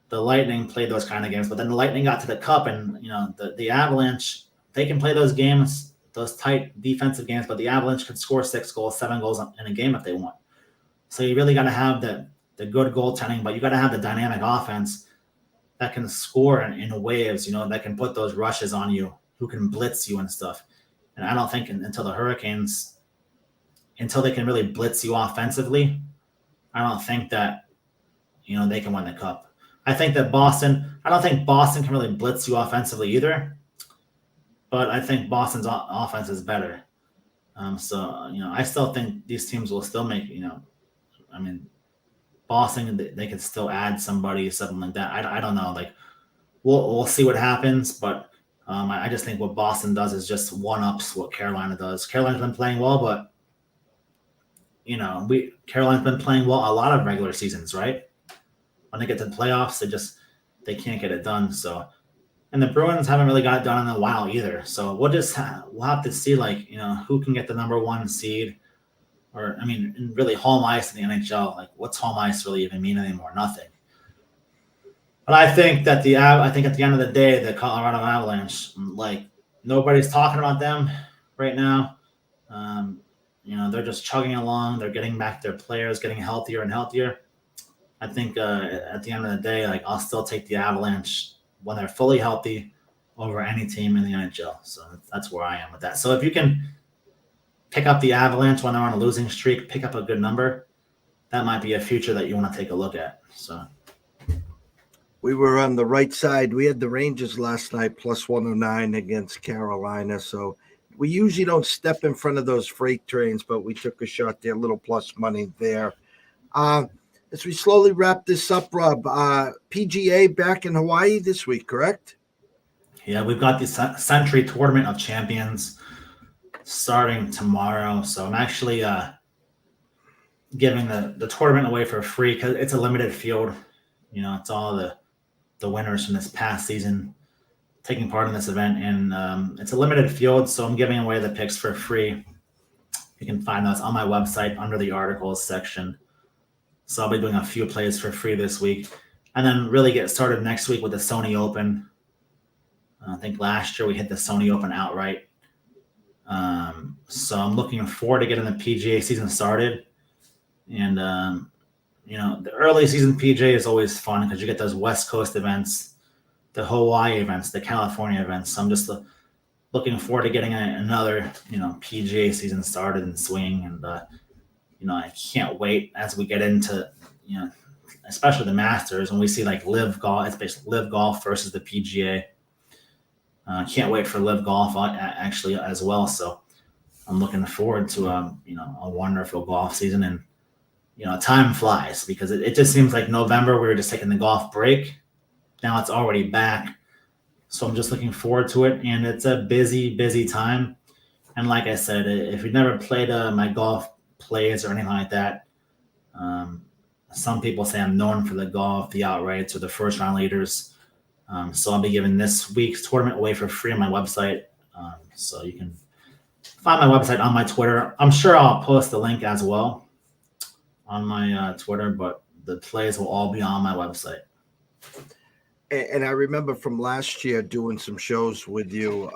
the Lightning played those kind of games. But then the Lightning got to the Cup, and the Avalanche, they can play those games, those tight defensive games, but the Avalanche can score 6 goals, 7 goals in a game if they want. So you really got to have the good goaltending, but you got to have the dynamic offense that can score in waves, that can put those rushes on you, who can blitz you and stuff. And I don't think until the Hurricanes, until they can really blitz you offensively, I don't think that, they can win the Cup. I think that I don't think Boston can really blitz you offensively either, but I think Boston's offense is better. So I still think these teams will still make, Boston, they could still add somebody, something like that. I don't know. Like we'll see what happens, but I just think what Boston does is just one-ups what Carolina does. Carolina's been playing well, but Carolina's been playing well a lot of regular seasons, right? When they get to the playoffs, they can't get it done. So, and the Bruins haven't really got it done in a while either. So we'll have to see like who can get the number 1 seed. Or, really home ice in the NHL, like what's home ice really even mean anymore? Nothing. But I think at the end of the day, the Colorado Avalanche, like nobody's talking about them right now. They're just chugging along. They're getting back their players, getting healthier and healthier. I think at the end of the day, like I'll still take the Avalanche when they're fully healthy over any team in the NHL. So that's where I am with that. So if you can pick up the Avalanche when they're on a losing streak, pick up a good number, that might be a future that you want to take a look at. So we were on the right side. We had the Rangers last night plus 109 against Carolina. So we usually don't step in front of those freight trains, but we took a shot there, a little plus money there. As we slowly wrap this up, Rob, PGA back in Hawaii this week, correct? Yeah, we've got the Century Tournament of Champions starting tomorrow. So I'm actually giving the tournament away for free because it's a limited field. It's all the winners from this past season taking part in this event, and it's a limited field, so I'm giving away the picks for free. You can find those on my website under the articles section. So I'll be doing a few plays for free this week, and then really get started next week with the Sony Open. I think last year we hit the Sony Open outright. So I'm looking forward to getting the PGA season started. And The early season PGA is always fun because you get those West Coast events, the Hawaii events, the California events. So I'm just looking forward to getting another, PGA season started and swing. And, I can't wait as we get into, especially the Masters, when we see like Live Golf. It's basically Live Golf versus the PGA. Can't wait for Live Golf actually as well. So I'm looking forward to a wonderful golf season. And time flies because it just seems like November we were just taking the golf break. Now it's already back. So I'm just looking forward to it. And it's a busy, busy time. And like I said, if you've never played my golf plays or anything like that, some people say I'm known for the golf, the outrights, or the first round leaders. So I'll be giving this week's tournament away for free on my website. So you can find my website on my Twitter. I'm sure I'll post the link as well on my Twitter, but the plays will all be on my website. And I remember from last year doing some shows with you,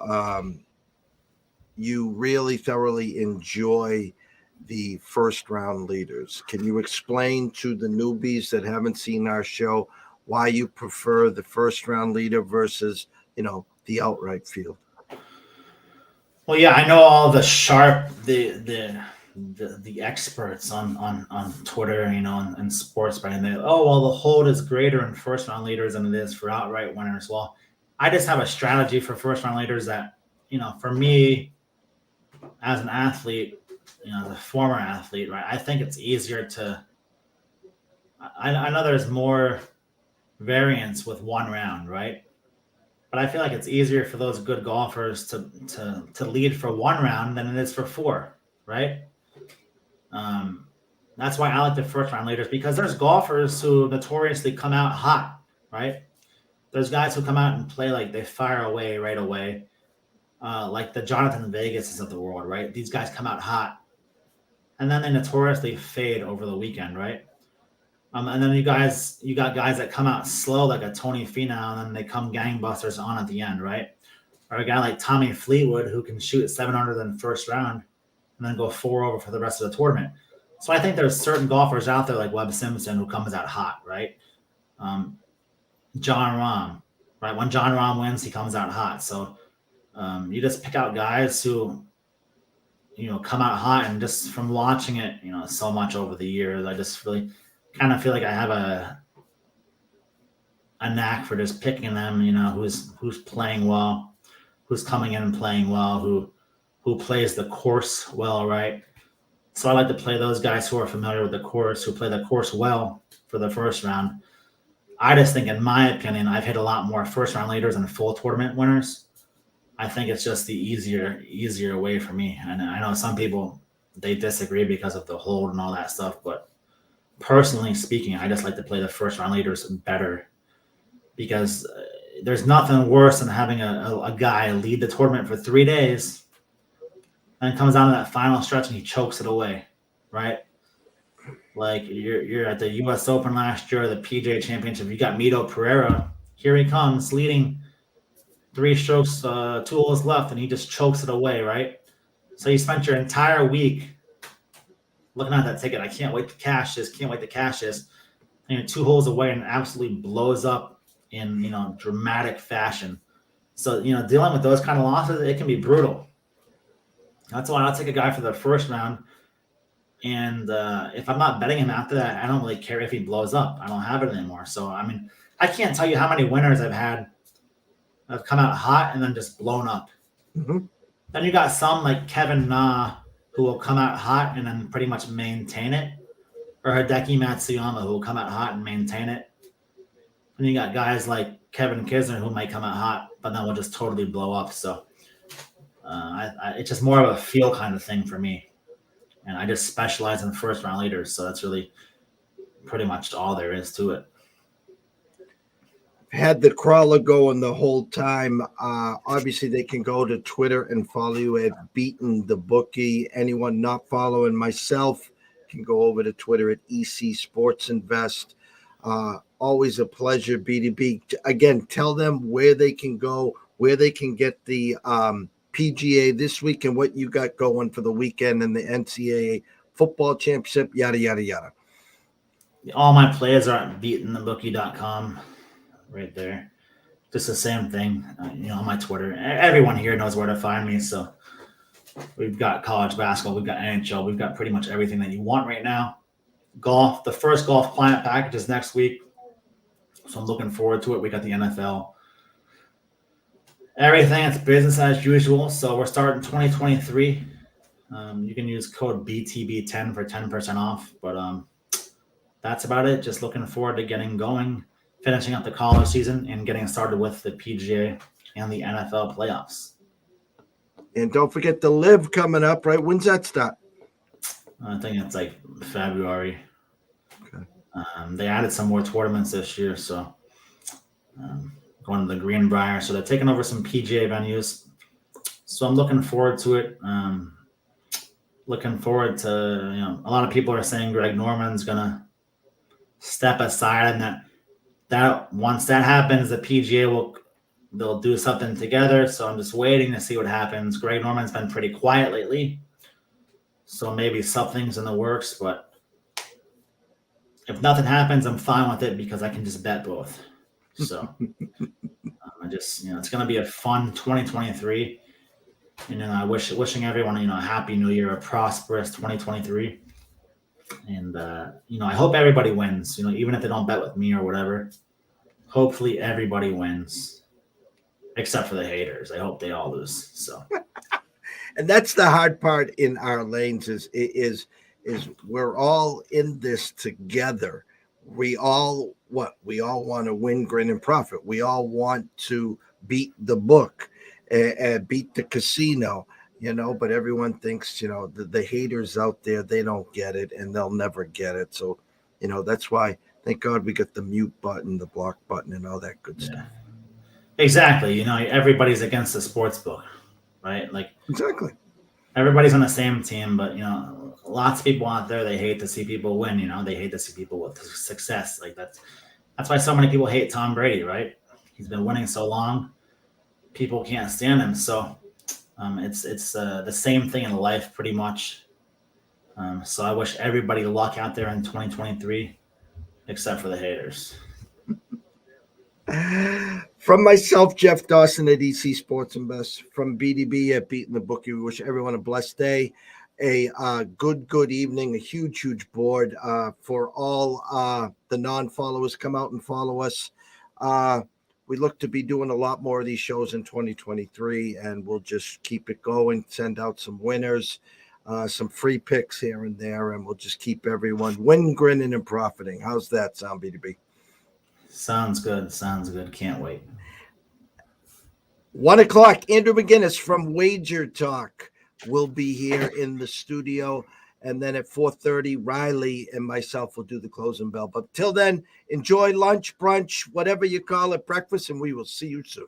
you really thoroughly enjoy the first round leaders. Can you explain to the newbies that haven't seen our show why you prefer the first round leader versus, the outright field? Well, yeah, I know all the sharp, the experts on Twitter, and sports betting. The hold is greater in first round leaders than it is for outright winners. Well, I just have a strategy for first round leaders that, for me as an athlete, the former athlete, right? I think it's easier to. I know there's more variance with one round, right? But I feel like it's easier for those good golfers to lead for one round than it is for four, right? That's why I like the first round leaders, because there's golfers who notoriously come out hot, right? There's guys who come out and play like they fire away right away, like the Jonathan Vegases of the world, right? These guys come out hot, and then they notoriously fade over the weekend, right? And then you got guys that come out slow like a Tony Finau, and then they come gangbusters on at the end, right? Or a guy like Tommy Fleetwood who can shoot 700 in the first round and then go 4 over for the rest of the tournament. So I think there's certain golfers out there like Webb Simpson who comes out hot, right? John Rahm, right? When John Rahm wins, he comes out hot. So you just pick out guys who, come out hot. And just from watching it, so much over the years, I just really kind of feel like I have a knack for just picking them, who's playing well, who's coming in and playing well, who plays the course well, right? So I like to play those guys who are familiar with the course, who play the course well for the first round. I just think, in my opinion, I've hit a lot more first round leaders than full tournament winners. I think it's just the easier way for me. And I know some people, they disagree because of the hold and all that stuff, but personally speaking, I just like to play the first round leaders better, because there's nothing worse than having a guy lead the tournament for 3 days and comes down to that final stretch and he chokes it away, right? Like you're at the U.S. Open last year, the PGA Championship. You got Mito Pereira. Here he comes, leading 3 strokes, 2 holes left, and he just chokes it away, right? So you spent your entire week looking at that ticket. I can't wait to cash this. Can't wait to cash this. And you're 2 holes away and absolutely blows up in dramatic fashion. So dealing with those kind of losses, it can be brutal. That's why I'll take a guy for the first round. And if I'm not betting him after that, I don't really care if he blows up. I don't have it anymore. So, I can't tell you how many winners I've had that have come out hot and then just blown up. Mm-hmm. Then you got some like Kevin Na who will come out hot and then pretty much maintain it. Or Hideki Matsuyama who will come out hot and maintain it. And you got guys like Kevin Kisner who might come out hot, but then will just totally blow up. So it's just more of a feel kind of thing for me. And I just specialize in first round leaders. So that's really pretty much all there is to it. Had the crawler going the whole time. Obviously, they can go to Twitter and follow you at Beaten the Bookie. Anyone not following myself can go over to Twitter at EC Sports Invest. Always a pleasure, BDB. Again, tell them where they can go, where they can get the PGA this week and what you got going for the weekend and the NCAA football championship, yada, yada, yada. All my plays are at beatingthebookie.com right there. Just the same thing, on my Twitter. Everyone here knows where to find me. So we've got college basketball, we've got NHL, we've got pretty much everything that you want right now. Golf, the first golf client package is next week. So I'm looking forward to it. We got the NFL. Everything, it's business as usual. So we're starting 2023. You can use code BTB10 for 10% off. But that's about it. Just looking forward to getting going, finishing up the college season, and getting started with the PGA and the NFL playoffs. And don't forget the Live coming up, right? When's that start? I think it's like February. Okay. They added some more tournaments this year, so going to the Greenbrier. So they're taking over some PGA venues. So I'm looking forward to it. Looking forward to, a lot of people are saying Greg Norman's going to step aside, and that once that happens, the PGA they'll do something together. So I'm just waiting to see what happens. Greg Norman's been pretty quiet lately, so maybe something's in the works, but if nothing happens, I'm fine with it because I can just bet both. So I just, it's going to be a fun 2023. And I wishing everyone, a happy new year, a prosperous 2023. And, I hope everybody wins, even if they don't bet with me or whatever. Hopefully everybody wins, except for the haters. I hope they all lose. So, and that's the hard part in our lanes is we're all in this together. We all want to win, grin, and profit. We all want to beat the book, beat the casino, but everyone thinks, the haters out there, they don't get it and they'll never get it. So, that's why, thank God we got the mute button, the block button, and all that good stuff. Exactly. Everybody's against the sports book, right? Like, exactly. Everybody's on the same team, but, lots of people out there, they hate to see people win, they hate to see people with success. Like that's why so many people hate Tom Brady, right? He's been winning so long, people can't stand him. So it's the same thing in life pretty much. So I wish everybody luck out there in 2023, except for the haters. From myself, Jeff Dawson at EC Sports Invest, from BDB at Beating the Bookie, we wish everyone a blessed day, a good evening, a huge board for all the non-followers. Come out and follow us. We look to be doing a lot more of these shows in 2023, and we'll just keep it going, send out some winners, some free picks here and there, and we'll just keep everyone winning, grinning, and profiting. How's that sound, BDB? Sounds good. Can't wait. 1:00, Andrew McGinnis from Wager Talk will be here in the studio. And then at 4:30, Riley and myself will do the closing bell. But till then, enjoy lunch, brunch, whatever you call it, breakfast, and we will see you soon.